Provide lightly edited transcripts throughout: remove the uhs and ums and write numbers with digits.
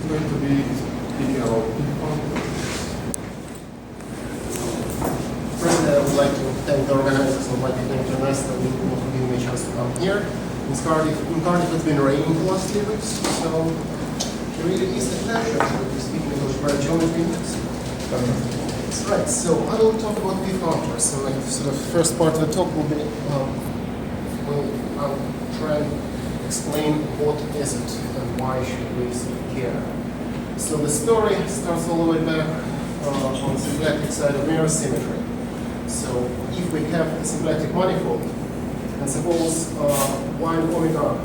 going to be speaking about P-functors. First, I would like to thank the organizers of Plática International for giving me a chance to come here. In Cardiff it's been raining the last 2 weeks, so it really is a pleasure to be speaking about Algebraic Geometry next. That's right, so I will talk about P-functors. So like sort of first part of the talk will be, I'll try and explain what is it and why should we care. So the story starts all the way back on the symplectic side of mirror symmetry. So if we have a symplectic manifold, and suppose y and omega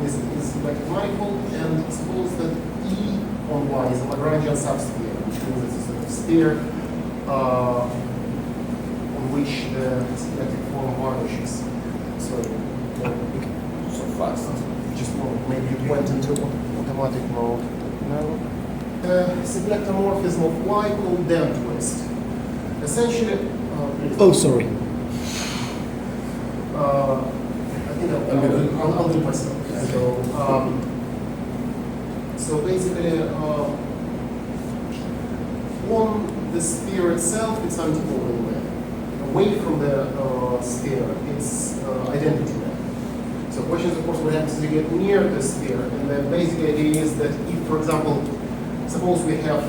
is a symplectic manifold, and suppose that E on y is a Lagrangian subsphere, which means it's a sort of sphere on which the symplectic form vanishes. So fast. Just maybe it went into automatic mode. No. Symplectomorphism of y called dent twist. Essentially, oh, sorry. I think I'll do it myself. Yeah. So basically, on the sphere itself, it's antipolar map. Away from the sphere, it's identity map. So questions, of course, what happens to get near the sphere, and the basic idea is that if, for example, suppose we have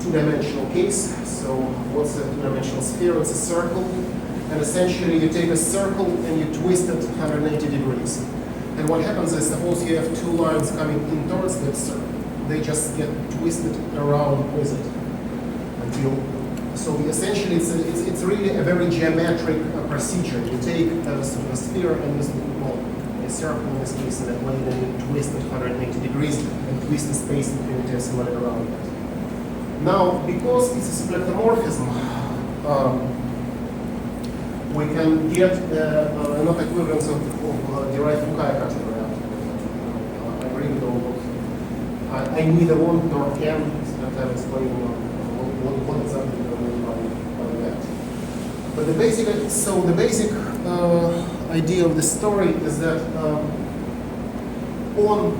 two-dimensional case. So what's a two-dimensional sphere? It's a circle, and essentially you take a circle and you twist it 180 degrees. And what happens is, suppose you have two lines coming in towards that circle, they just get twisted around with it until. So essentially, it's really a very geometric procedure. You take a sort of a sphere and a circle in this case, and then you twist it 180 degrees and twist the space infinitesimally around it. Now, because it's a symplectomorphism, we can get an equivalence of derived Foucault category. I really don't know. I neither want nor can, but I'll explain what exactly I mean by that. But the basic idea of the story is that on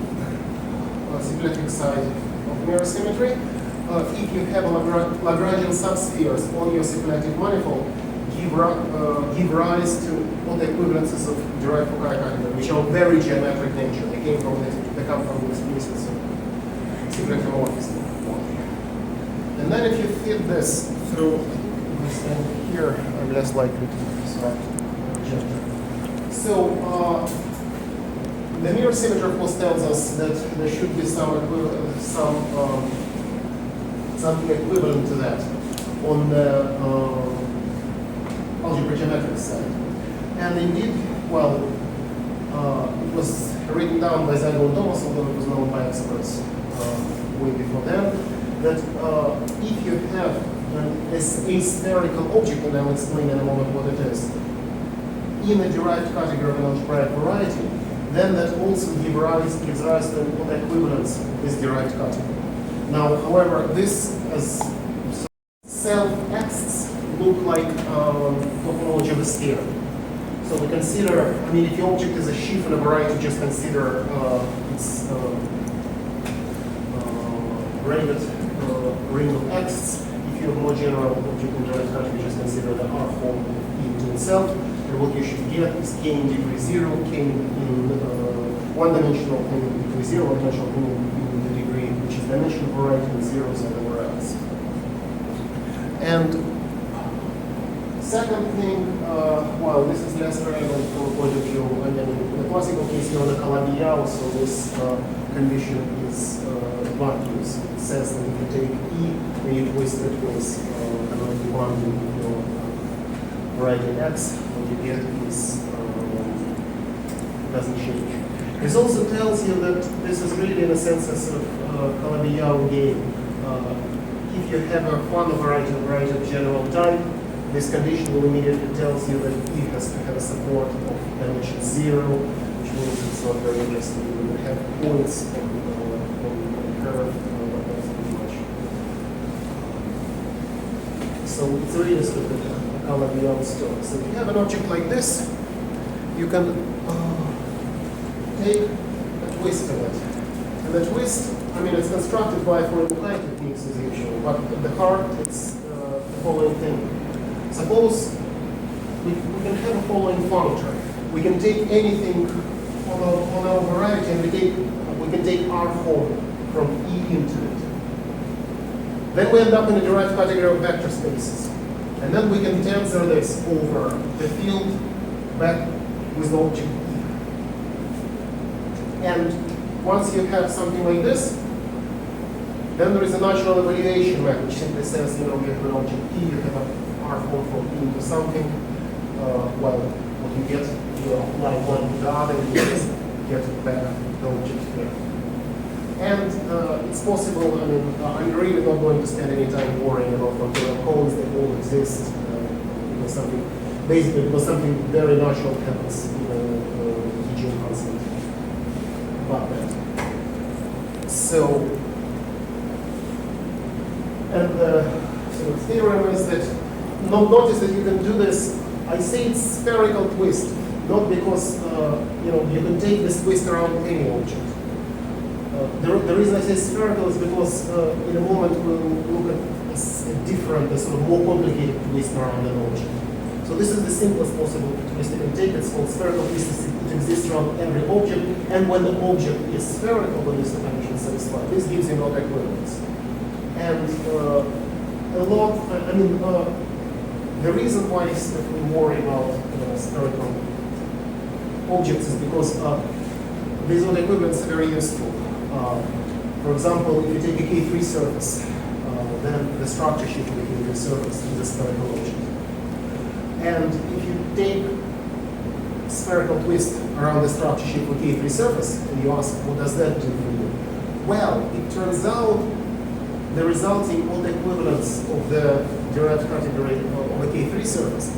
the symplectic side of mirror symmetry, if you have Lagrangian subspheres on your symplectic manifold, give rise to all the equivalences of derived Foucault category, which are very geometric nature. They come from this basis of symplectomorphism. And then if you fit this through this thing here, I'm less likely to select gesture. So the mirror symmetry, of course, tells us that there should be something equivalent to that on the algebraic geometry side. And indeed, well, it was written down by Zagor and Thomas, although it was known by experts way before them, that if you have an aspherical object, and I'll explain in a moment what it is, in a derived category of an algebraic variety, then that also gives rise to an equivalence of this derived category. Now, however, this as self-X's look like topology of a sphere. So we consider, I mean, if the object is a sheaf in a variety, just consider its graded ring of X. If you have more general object in derived category, just consider the R form of E to itself. And what you should get is K in degree 0, K in one-dimensional in degree 0, one-dimensional in the degree which is dimensional variety, and zeros everywhere else. And second thing, well, this is less relevant from the point of view, I mean, in the classical case, you're on a Calabi-Yau, so this condition is vacuous. It says that if you take E and you twist it with canonical one in your variety X, what you get is doesn't change. This also tells you that this is really, in a sense, a sort of Calabi-Yau game. If you have a Fano variety of general type, this condition will immediately tells you that E has to have a support of dimension 0, which means it's not very interesting. You will have points on the curve, but that's pretty much. So it's really sort of a Calabi-Yau story. So if you have an object like this, you can take a twist of it. And the twist, I mean, it's constructed by Fourier techniques as usual, but at the heart, it's the following thing. Suppose we can have a following functor. We can take anything on our variety, and we can take R home from E into it. Then we end up in a derived category of vector spaces. And then we can tensor this over the field back with the object E. And once you have something like this, then there is a natural evaluation method which simply says, you have an object E, you have a R form from E into something. Well, what you get, you apply one to the other, you just get back the object here. And it's possible, I mean, I'm really not going to spend any time worrying about functorial cones, they all exist. Something, basically, because something very natural happens in the teaching constant about that. So, and the sort of theorem is that, notice that you can do this, I say it's spherical twist, not because, you can take this twist around any object. The reason I say spherical is because in a moment we'll look at a different, a sort of more complicated twist around an object. So this is the simplest possible twist you can take. It's called spherical twist. It exists around every object, and when the object is spherical, when this dimension is satisfied, this gives you not equivalence. And a lot, I mean, the reason why we worry about spherical objects is because these not equivalents are very useful. For example, if you take a K3 surface, then the structure sheet of the K3 surface is a spherical object. And if you take spherical twist around the structure sheet of a K3 surface, and you ask, what does that do for you? Well, it turns out the resulting odd equivalence of the derived category of a K3 surface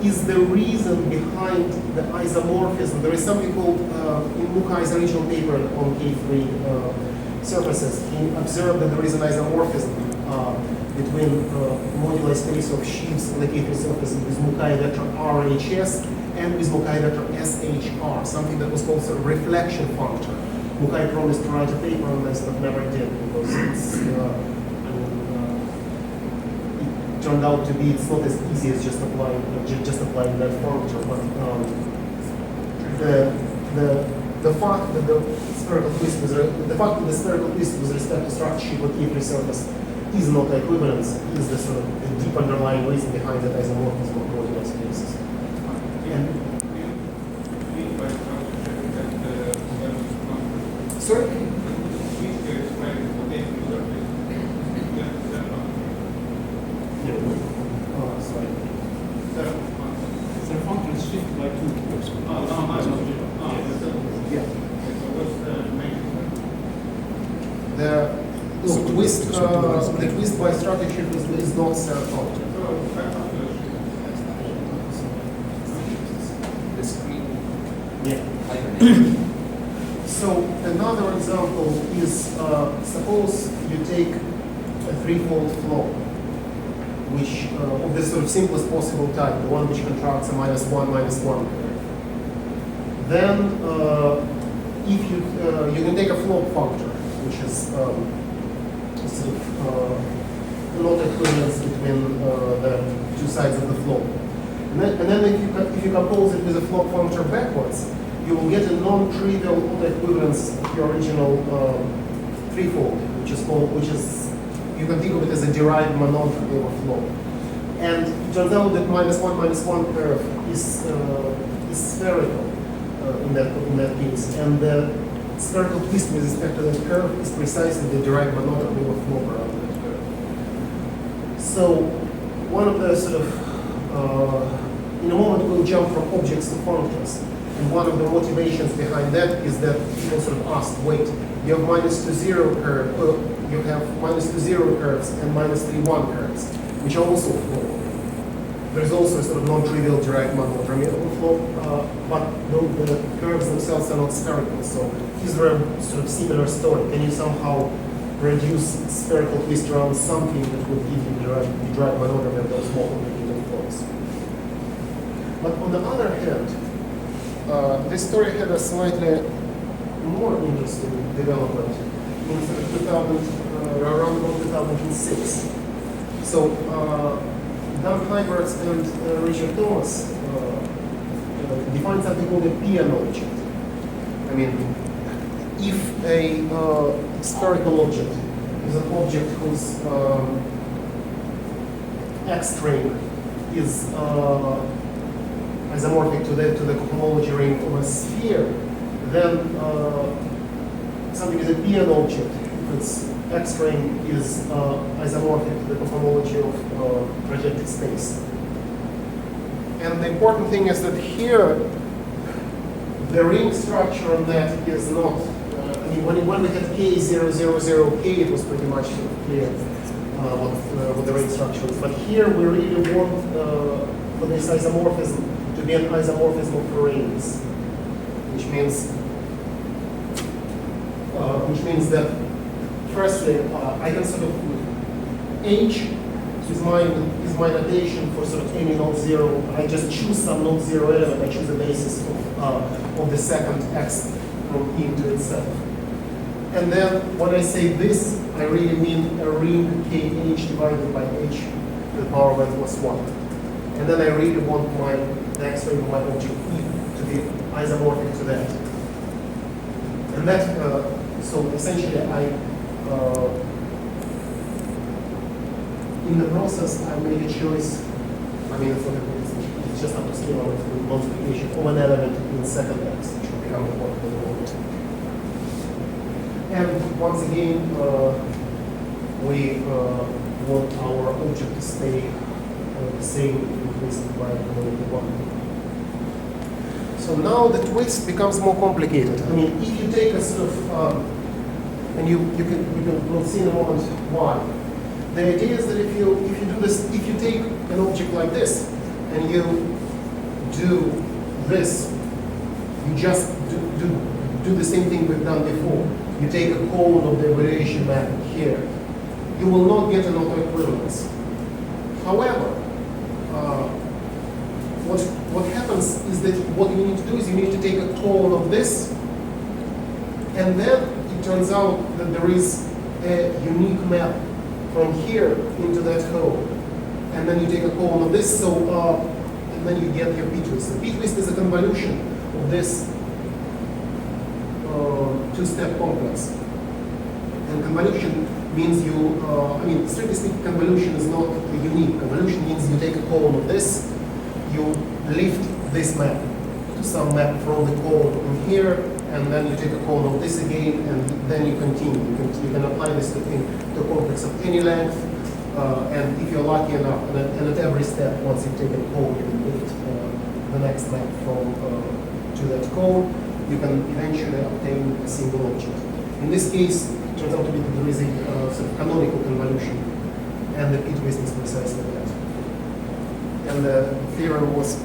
is the reason behind the isomorphism. There is something called, in Mukai's original paper on K3 surfaces, he observed that there is an isomorphism between moduli space of sheaves on the K3 surface with Mukai vector RHS and with Mukai vector SHR, something that was called a reflection functor. Mukai promised to write a paper on this, but never did, because it's, it turned out to be, it's not as easy as just applying that functor, but the fact that the spherical twist with respect to structure sheet of K3 surface is not equivalence is the sort of the deep underlying reason behind that isomorphism of modular spaces. Sorry? The function is shifted by 2 cubes. The twist by structure sheet is not self-functor. The screen. Yeah. So another example is suppose you take a threefold flow, which of the sort of simplest possible type, the one which contracts a -1 curve. Then if you can take a flow functor, which is sort of not equivalence between the two sides of the flow. And then if you compose it with a flow functor backwards, you will get a non-trivial equivalence of your original threefold, which is you can think of it as a derived monotony of a flow. And it turns out that -1 curve is spherical in that case, and the spherical twist with respect to that curve is precisely the derived monotony of flow around that curve. So one of the sort of in a moment we'll jump from objects to functors. And one of the motivations behind that is that people sort of ask, wait, you have -2,0 curve, you have -2,0 curves and -3,1 curves, which are also flow. There's also a sort of non-trivial direct monotony of flow, but the curves themselves are not spherical. So is there a sort of similar story? Can you somehow reduce spherical twist around something that would give you the direct monotony of those more complicated flows? But on the other hand, this story had a slightly more interesting development in sort of 2000, around about 2006. So Dan Hyberts and Richard Thomas defined something called a PN object. I mean, if a spherical object is an object whose X-strain is isomorphic to the cohomology ring of a sphere, then something is a PN object if its X-strain is isomorphic to the cohomology of projected space. And the important thing is that here, the ring structure on that is not, I mean, when we had K000K, it was pretty much clear what the ring structure is. But here we really want for this isomorphism to be an isomorphism of rings, which means that firstly, I can sort of H is my notation for sort of any non-zero. I just choose some non-zero element. I choose the basis of the second X from E into itself. And then when I say this, I really mean a ring KH divided by H to the power of n plus 1. And then I really want the X-ray of my object E to be isomorphic to that. And that, so essentially in the process, I made a choice. I mean, it's just up to scale of multiplication of an element in second X, which will become important in the moment. And once again, we want our object to stay the same increased by the 1. So now the twist becomes more complicated. I mean, if you take a sort of, and you will see in a moment why. The idea is that if you do this, if you take an object like this and you do this, you just do the same thing we've done before. You take a cone of the evaluation map here. You will not get an autoequivalence. However, what happens is that what you need to do is you need to take a cone of this, and then it turns out that there is a unique map from here into that cone. And then you take a cone of this, so and then you get your P-twist. The P-twist is a convolution of this two-step complex. And convolution means you, I mean, strictly speaking, convolution is not unique. Convolution means you take a cone of this, you lift this map to some map from the cone in here, and then you take a cone of this again, and then you continue. You can apply this to a complex of any length, and if you're lucky enough, and at every step, once you've taken a cone, you can lift the next map from to that cone. You can eventually obtain a single object. In this case, it turns out to be that there is a sort of canonical convolution, and the P-twist is precisely that. And the theorem was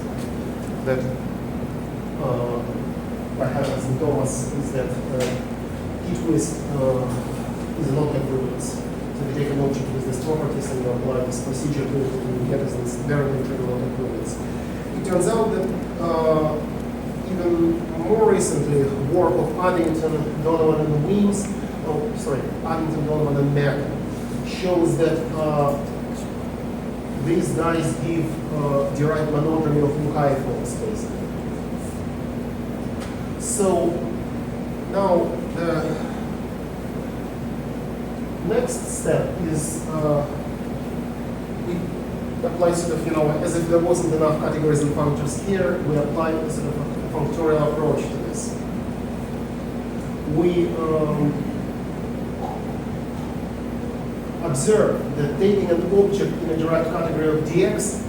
that by Hyberts and Thomas is that P-twist is an autoequivalence. So you take an object with these properties and you apply this procedure to it, and you get this very trivial autoequivalence. It turns out that even more recently, work of Addington, Donovan, and Weems, Addington, Donovan, and Merkel, shows that these guys give derived monodromy of Mikhailov space. So now the next step is we apply sort of, as if there wasn't enough categories and functors here, we apply a sort of a functorial approach to this. We observe that taking an object in a direct category of dx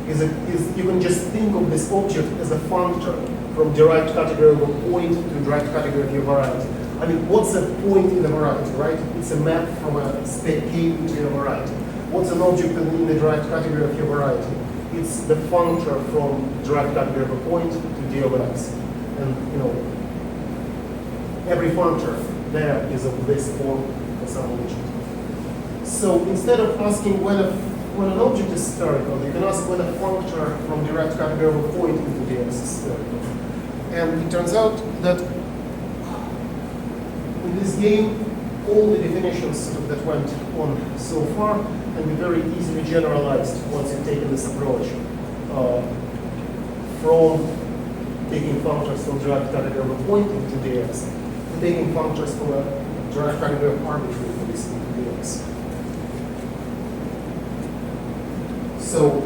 is you can just think of this object as a functor from direct category of a point to direct category of your variety. I mean, what's a point in a variety, right? It's a map from a state K into your variety. What's an object in the direct category of your variety? It's the functor from direct category of a point to d of x. And every functor there is of this form for some object. So instead of asking when an object is spherical, you can ask when a functor from direct category of a point into dx is spherical. And it turns out that in this game, all the definitions sort of that went on so far can be very easily generalized once you've taken this approach. From taking functors from derived category of pointing to dx, to taking functors from a derived category of arbitrary for this into dx. So,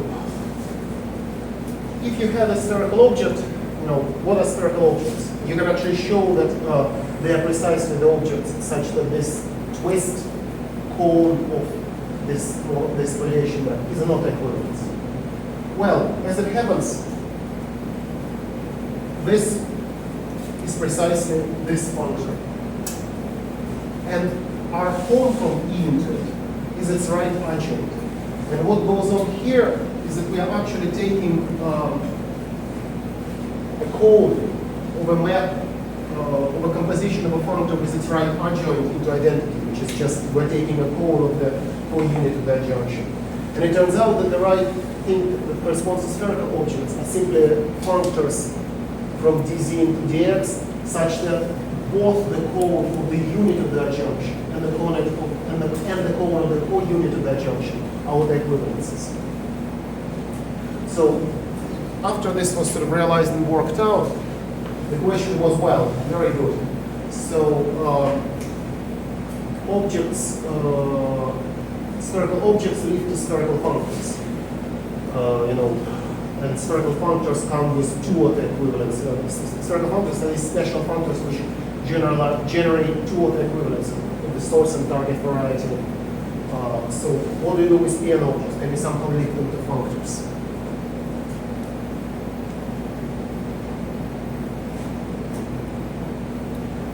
if you have a spherical object, what are spherical objects? You can actually show that they are precisely the objects such that this twist cone of this relation is not equivalence. Well, as it happens, this is precisely this function. And our home from E into it is its right adjoint. And what goes on here is that we are actually taking a code of a map of a composition of a functor with its right adjoint into identity, which is just we're taking a code of the co-unit of that junction. And it turns out that the right thing that corresponds to spherical objects are simply functors from dz into dx, such that both the cone of the unit of that junction and the cone of the co-unit of that junction are the equivalences. So after this was sort of realized and worked out, the question was, well, very good. So spherical objects lead to spherical functors. And spherical functors come with two autoequivalents. Spherical functors are these special functors which generate two autoequivalents of the source and target variety. So what do you do with PN objects? Maybe somehow link them to functors.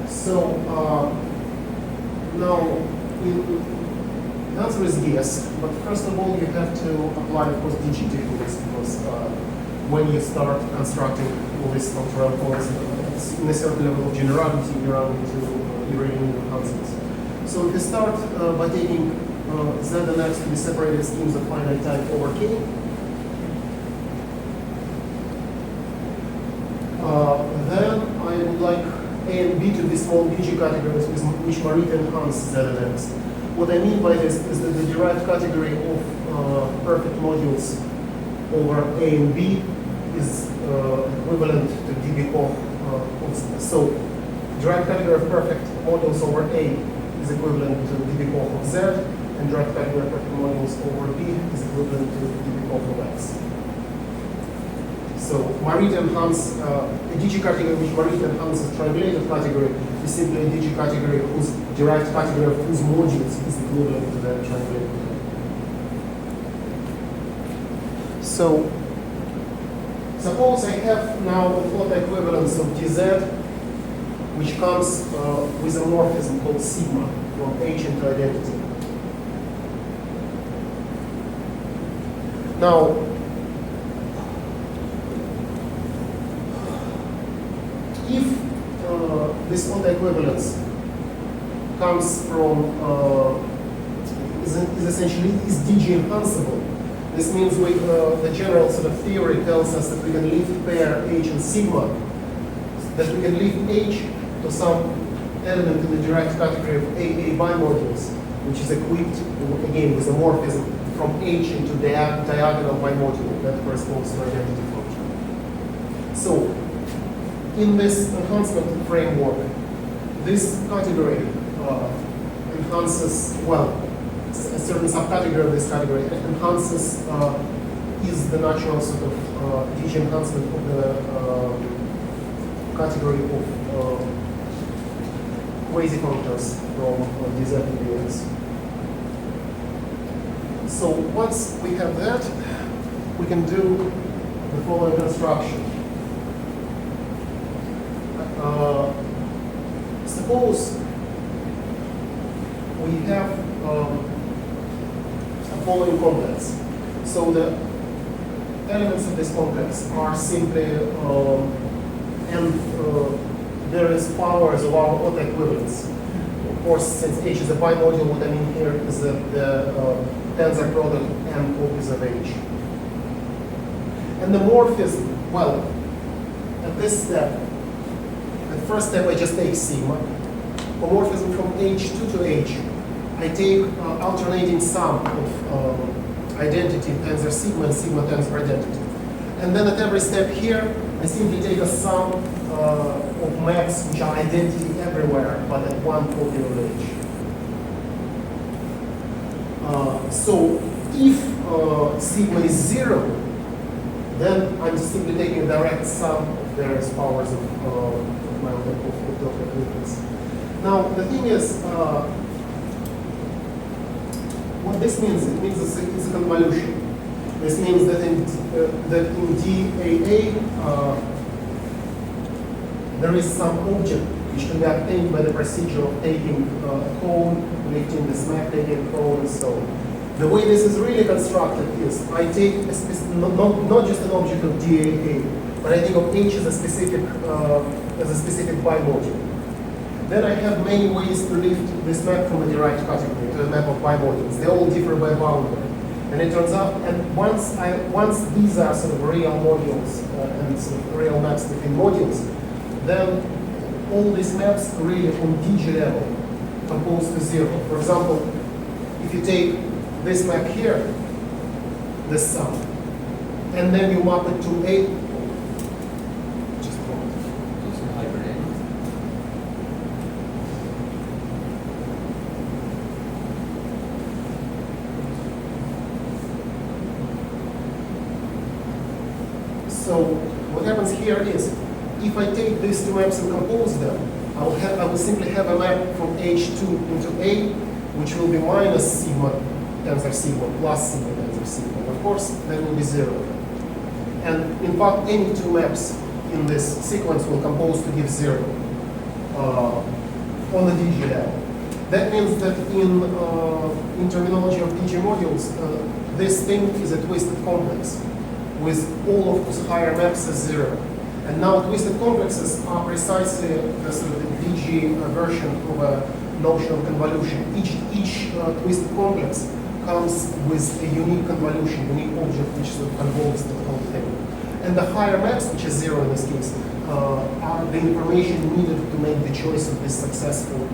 So now the answer is yes, but first of all you have to apply, of course, DG techniques, because when you start constructing all these functorial points in a certain level of generality, you run into irregular enhancements. So if you start by taking Z and X to be separated schemes of finite type over K, then I would like A and B to be small DG categories with which Marie enhance Z and X. What I mean by this is that the derived category of perfect modules over A and B is equivalent to dB Koch. So derived category of perfect modules over A is equivalent to dB Koch of Z, and derived category of perfect modules over B is equivalent to dB Koch of X. So Marie enhance a DG category which Marie enhances triangulated category is simply a DG category whose derived category of whose modules is equivalent to that triangulated category. So suppose I have now a plot equivalence of dz, which comes with a morphism called sigma from H into identity. Now, if this plot equivalence comes from is essentially is DG enhanceable. This means the general sort of theory tells us that we can lift pair H and sigma, that we can lift H to some element in the derived category of AA bimodules, which is equipped again with a morphism from H into diagonal bimodule that corresponds to identity function. So in this enhancement framework, this category enhances, well, a certain subcategory of this category enhances is the natural sort of DG enhancement of the category of quasi-functors from dz to dx. So once we have that, we can do the following construction. Suppose we have following complex. So the elements of this complex are simply various powers of our autoequivalence. Of course, since H is a bimodule, what I mean here is that the tensor product and copies of H. And the morphism, well, at this step, at first step I just take sigma, homomorphism from H2 to H, I take alternating sum of identity tensor sigma and sigma tensor identity. And then at every step here, I simply take a sum of maps which are identity everywhere, but at one polynomial H. So if sigma is 0, then I'm simply taking a direct sum of various powers of my nucleus. Now, the thing is, what this means, it means it's a convolution. This means that in DAA, there is some object which can be obtained by the procedure of taking a cone, lifting this map, taking a cone, and so on. The way this is really constructed is I take not just an object of DAA, but I think of H as a specific bimodule. Then I have many ways to lift this map from a derived category to a map of bimodules. They all differ by boundary. And it turns out, and once these are sort of real modules and sort of real maps between modules, then all these maps really on DG level compose to 0. For example, if you take this map here, this sum, and then you map it to A. Just a moment. So what happens here is, if I take these two maps and compose them, I will simply have a map from H2 into A, which will be minus sigma tensor sigma plus sigma tensor sigma. And of course, that will be 0. And in fact, any two maps in this sequence will compose to give 0 on the DG level. That means that in terminology of DG modules, this thing is a twisted complex with all of those higher maps as 0. And now twisted complexes are precisely the sort of the DG version of a notion of convolution. Each twisted complex comes with a unique convolution, unique object which sort of convolves the whole thing. And the higher maps, which is 0 in this case, are the information needed to make the choice of this successful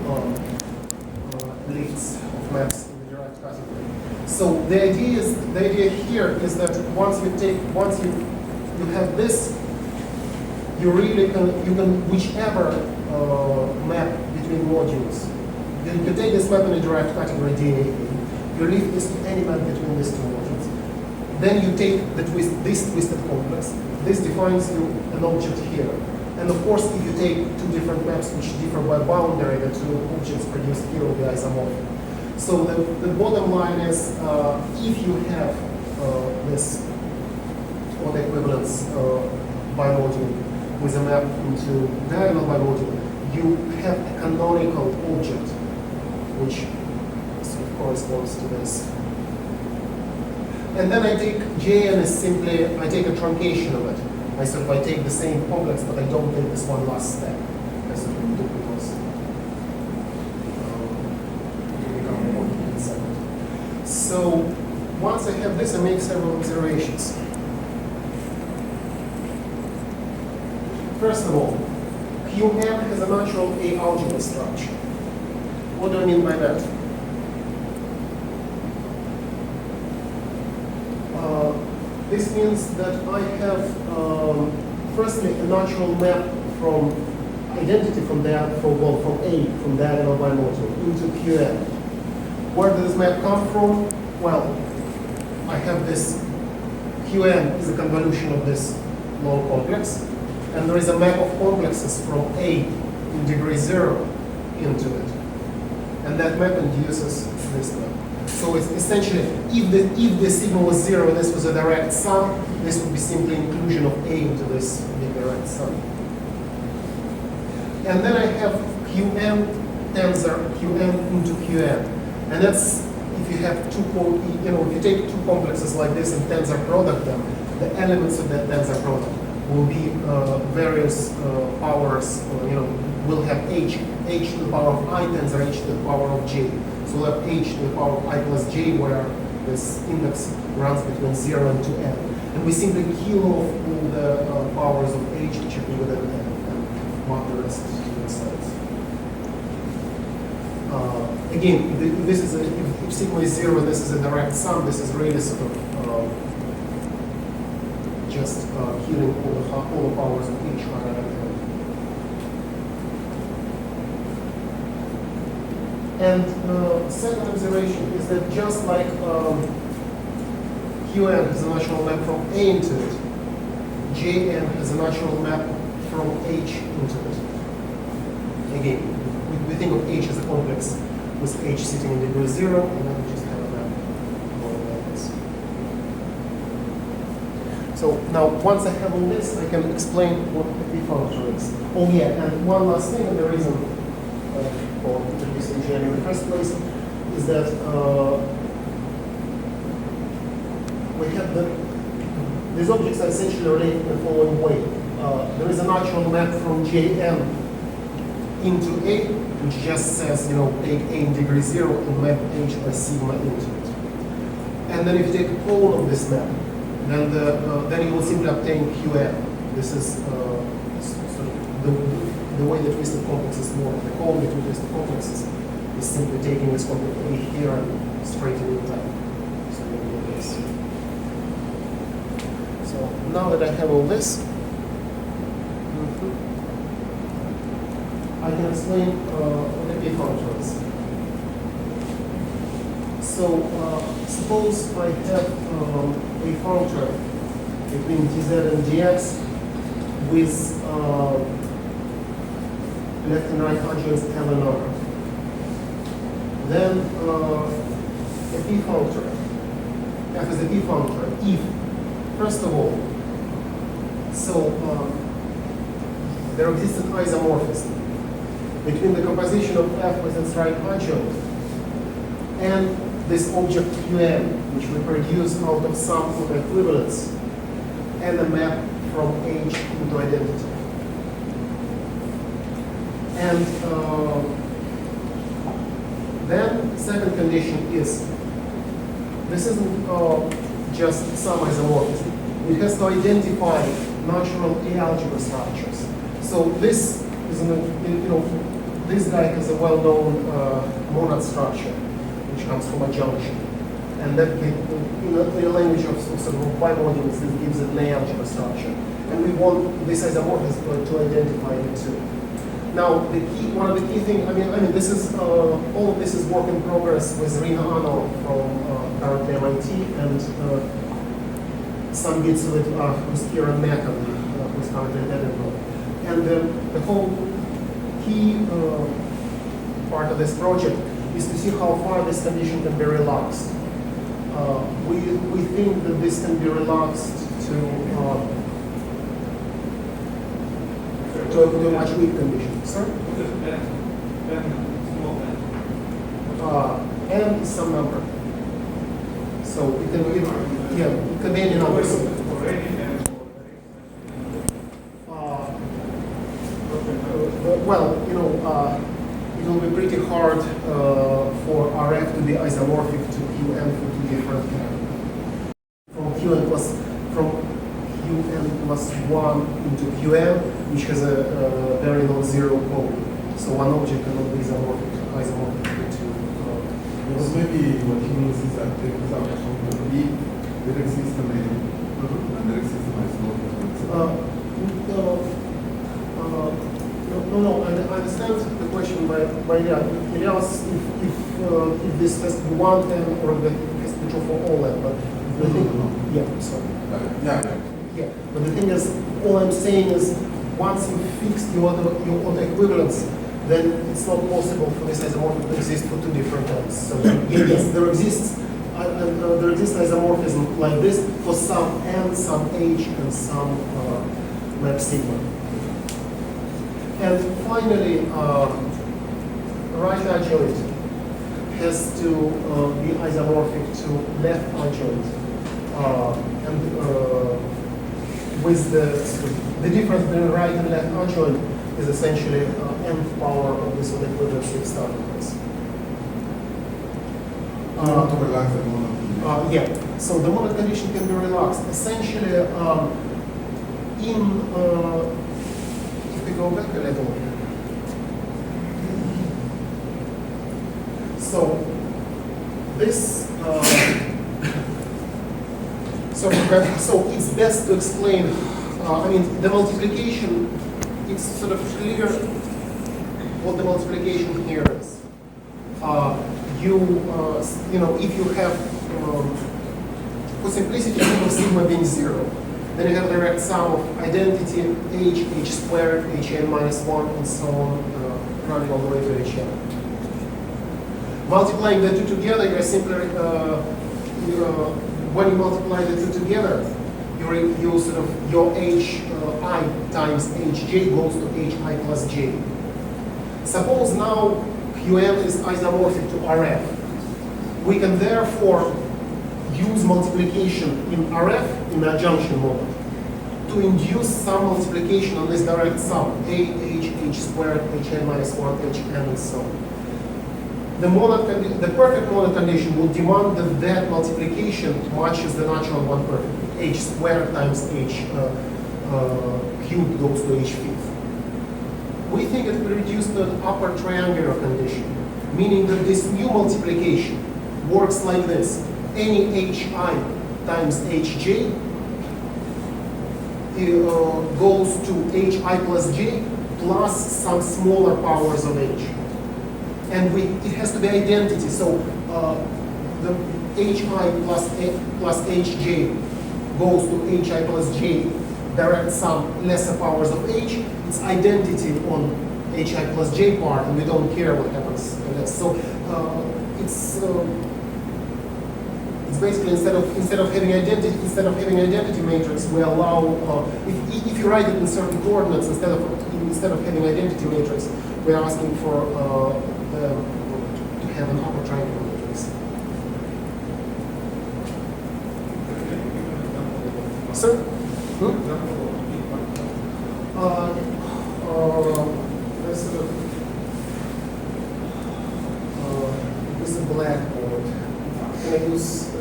lifts of maps in the derived category. So the idea here is that once you have this, you can whichever map between modules. You take this map in a derived category DAA. You lift this to any map between these two modules. Then you take this twisted complex. This defines you an object here. And of course, if you take two different maps which differ by boundary, the two objects produced here will be isomorphic. So the bottom line is, if you have this equivalence bimodule with a map into diagonal bimodule, you have a canonical object which sort of corresponds to this. And then I take Jn is simply, I take a truncation of it. I take the same complex, but I don't take this one last step. As we do because become more in a second. So once I have this, I make several observations. First of all, Qm has a natural A algebra structure. What do I mean by that? This means that I have, firstly, a natural map from identity from A, from diagonal bimodule into Qm. Where does this map come from? Well, I have this Qm is a convolution of this low complex, and there is a map of complexes from A in degree 0 into it. And that map induces this map. So it's essentially, if the sigma was 0 and this was a direct sum, this would be simply inclusion of A into this big direct sum. And then I have Qm tensor Qm into Qm. And that's if you have if you take two complexes like this and tensor product them, the elements of that tensor product will be various powers, will have h to the power of I tensor h to the power of j. So we'll have h to the power of I plus j, where this index runs between 0 and 2n. And we simply kill off all the powers of h which are bigger than n and mark the rest to the sides. again, this is if sigma is 0, this is a direct sum. This is really sort of just killing all the powers of each one. And second observation is that just like Qn has a natural map from A into it, Jn has a natural map from H into it. Again, we think of H as a complex with H sitting in degree 0, and then we just have a map going like this. So now, once I have all this, I can explain what the P-functor is. Oh yeah, and one last thing, and the reason for introducing J in the first place is that we have these objects are essentially related in the following way. There is a natural map from Jn into A, which just says, take A in degree 0 and map H by sigma into it. And then if you take a cone of this map, then you will simply obtain Qn. This is sort of the way that twisted complexes work. The cone between twisted complexes is simply taking this complex A here and straightening it up. So we get this. So now that I have all this, I can explain what the P-functor is. So suppose I have a functor between dz and dx with left and right adjoints L and R. Then a P-functor, F is a P-functor if, first of all, so there exists an isomorphism between the composition of F with its right adjoint and this object Qn, which we produce out of some of the equivalents and a map from H into identity. And then second condition is, this isn't just some isomorphism. It has to identify natural algebra structures. So this is, this guy has a well-known monad structure, which comes from a junction. And that, in the language of sort of bimodules, this gives it an algebra structure. And we want this isomorphism to identify it too. Now, one of the key things, I mean, this is all of this is work in progress with Rina Ano from currently MIT, and some bits of it with Kieran Mekan, who's currently at Edinburgh. And the whole key part of this project is to see how far this condition can be relaxed. We think that this can be relaxed to a much weak condition. Sir? What is n? Small n? N is some number. So it can be, it can be any number. Well, it will be pretty hard for RF to be isomorphic to Qn for two different from Qn plus 1 into Qn, which has a very non-zero code. So one object cannot be isomorphic to two. Because maybe what he means is that the example from B, there exists a name, and there exists an isomorphism. No, I understand the question by Elias if this has to be one term or if it has to be true for all n, but the thing, yeah, sorry. Yeah, but the thing is, all I'm saying is, once you fix your equivalence, then it's not possible for this isomorphism to exist for two different terms. So yes, there exists isomorphism like this for some n, some h, and some map sigma. And finally, right adjoint has to be isomorphic to left adjoint, and with the difference between right and left adjoint is essentially nth power of this equivalency of starting place. To relax the monad condition. Yeah, so the monad condition can be relaxed. Essentially, if we go back a little, So this, so it's best to explain, I mean, the multiplication, it's sort of clear what the multiplication here is. You know, if you have, for simplicity, think of sigma being 0. Then you have direct sum of identity, h squared, hn minus 1, and so on, running all the way to hn. Multiplying the two together, you're simply, when you multiply the two together, you sort of, your hi times hj goes to hi plus j. Suppose now qm is isomorphic to rf. We can therefore use multiplication in rf, in the adjunction moment, to induce some multiplication on this direct sum, h squared, hn minus 1, hn, and so on. The perfect monad condition will demand that that multiplication matches the natural one perfectly. H squared times h cubed goes to h fifth. We think it will reduce to an upper triangular condition, meaning that this new multiplication works like this. Any hi times hj goes to hi plus j plus some smaller powers of h. And it has to be identity, so the hi plus hj goes to hi plus j, direct sum, lesser powers of h. It's identity on hi plus j part, and we don't care what happens to this. So it's basically instead of having identity matrix, we allow if you write it in certain coordinates instead of having identity matrix, we're asking for to have an upper triangular matrix. Sir? This is a blackboard. Can I use do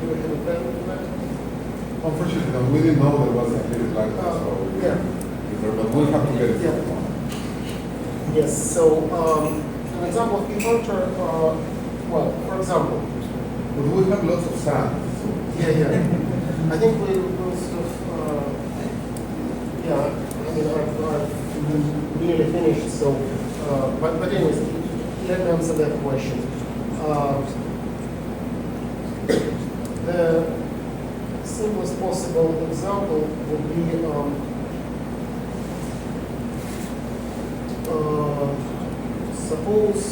you have a pen for that? Unfortunately, no, we didn't know there was a little like that, so yeah. But we'll have to get it. Yeah. Yes, so an example of P-functor, well, for example. But we have lots of sand. So. Yeah. I think we'll sort of, yeah, I mean, I've nearly finished, so, but anyways, let me answer that question. The simplest possible example would be, suppose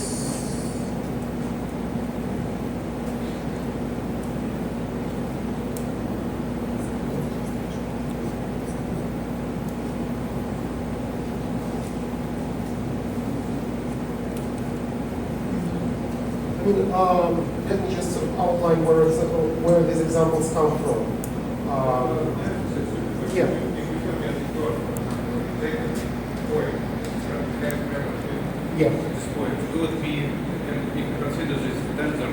let me just sort of outline where these examples come from. Yeah. Yeah. Would be, if you consider this tensor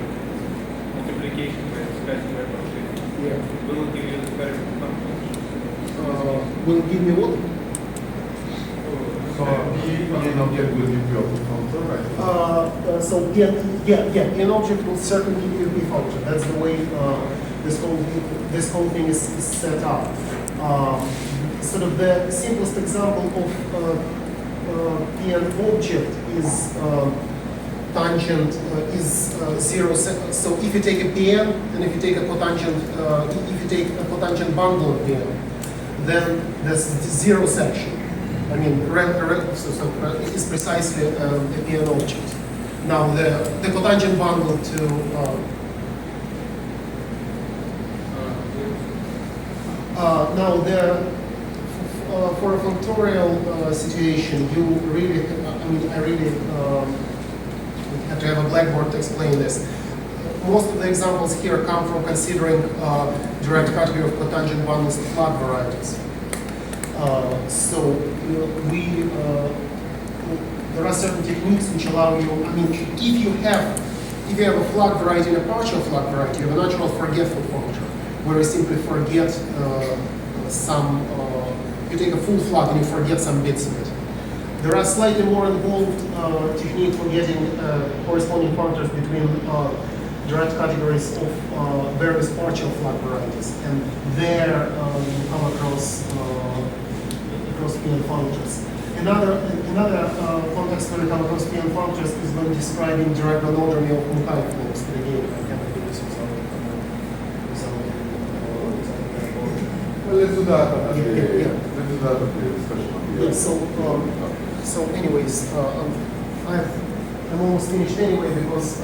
multiplication by special reference, Yeah. will it give you the very function? Will give me what? So an object will give you a P-functor, right? So an object will certainly give you a P-functor. That's the way this whole thing is set up. Sort of the simplest example of an object is tangent is 0. So if you take a PN and if you take a cotangent bundle of PN, then there's 0 section. I mean, it's precisely a PN object. Now the cotangent bundle to now for a functorial situation, you really, I really have to have a blackboard to explain this. Most of the examples here come from considering direct category of cotangent bundles of flag varieties. So there are certain techniques which allow you. I mean, if you have a flag variety and a partial flag variety, you have a natural forgetful function, where you simply forget some. You take a full flag and you forget some bits of it. There are slightly more involved technique for getting corresponding functors between derived categories of various partial flat varieties, and there you come across P-functors. Another context where you come across P-functors is when describing direct monodromy of Minkowski flows. But again, I cannot do this without Well, let's do that. Yeah. Let's do that at the discussion. Yeah, so anyways, I'm almost finished anyway because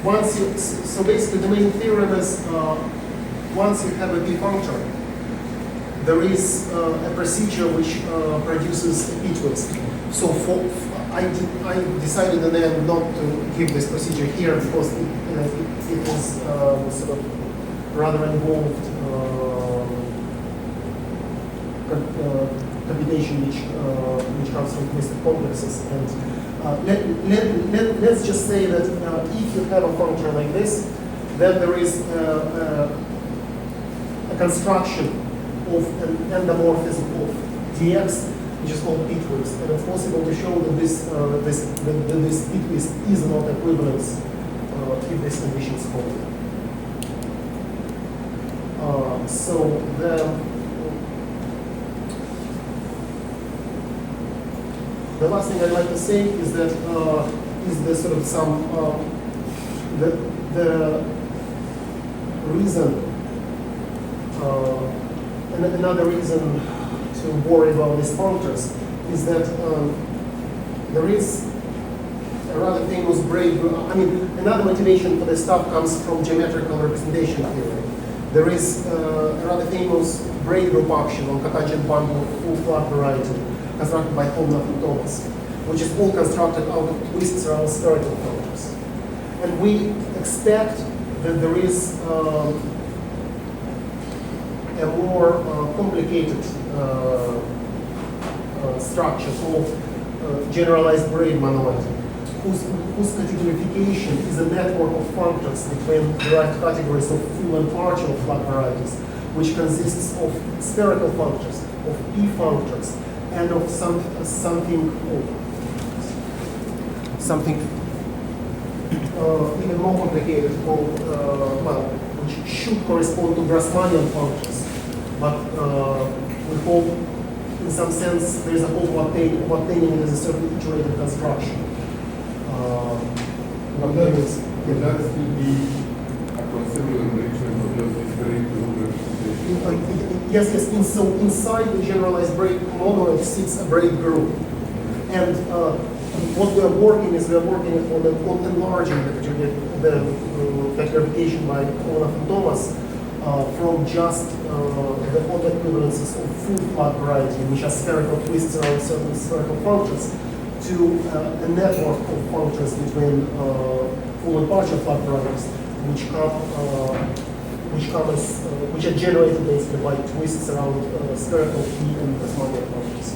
once you, so basically the main theorem is once you have a P-functor, there is a procedure which produces a P-twist. So I decided in the end not to give this procedure here because it is sort of rather involved computation which comes from twisted complexes. And let's just say that if you have a functor like this, then there is a construction of an endomorphism of dx, which is called P-twist, and it's possible to show that this P-twist is not equivalence if this condition is hold. So the last thing I'd like to say is that is the sort of some the reason and another reason to worry about these functors is that there is a rather famous braid group. I mean, another motivation for this stuff comes from geometrical representation theory. There is a rather famous braid group action on cotangent bundle of full flat variety constructed by Holmes and Thomas, which is all constructed out of twists around spherical functors. And we expect that there is a more complicated structure called generalized braid monoid, whose categorification is a network of functors between derived categories of full and partial flat varieties, which consists of spherical functors, of P-functors, and of something even more complicated called, which should correspond to Grassmannian functors. But we hope, in some sense, there is a hope of obtaining it as a certain iterated construction. Would that still be a considerable enrichment of just this very good representation? Yes. So inside the generalized braid monoid sits a braid group, and what we are working on enlarging the categorification by Olaf and Thomas from just the odd equivalences of full flat variety, which are spherical twists around certain spherical functors, to a network of functors between full and partial flat varieties, which are generated basically by twists around spherical P and Grassmannian functors.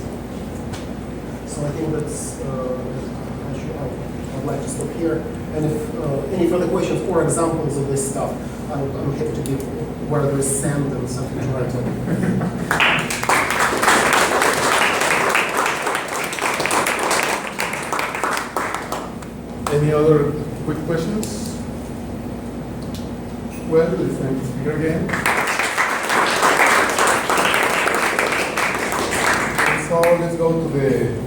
So I think that's I'd like to stop here. And if any further questions or examples of this stuff, I'm happy to give where there is sand and something to write on. Any other quick questions? Well, it's time to speaker again. So let's go to the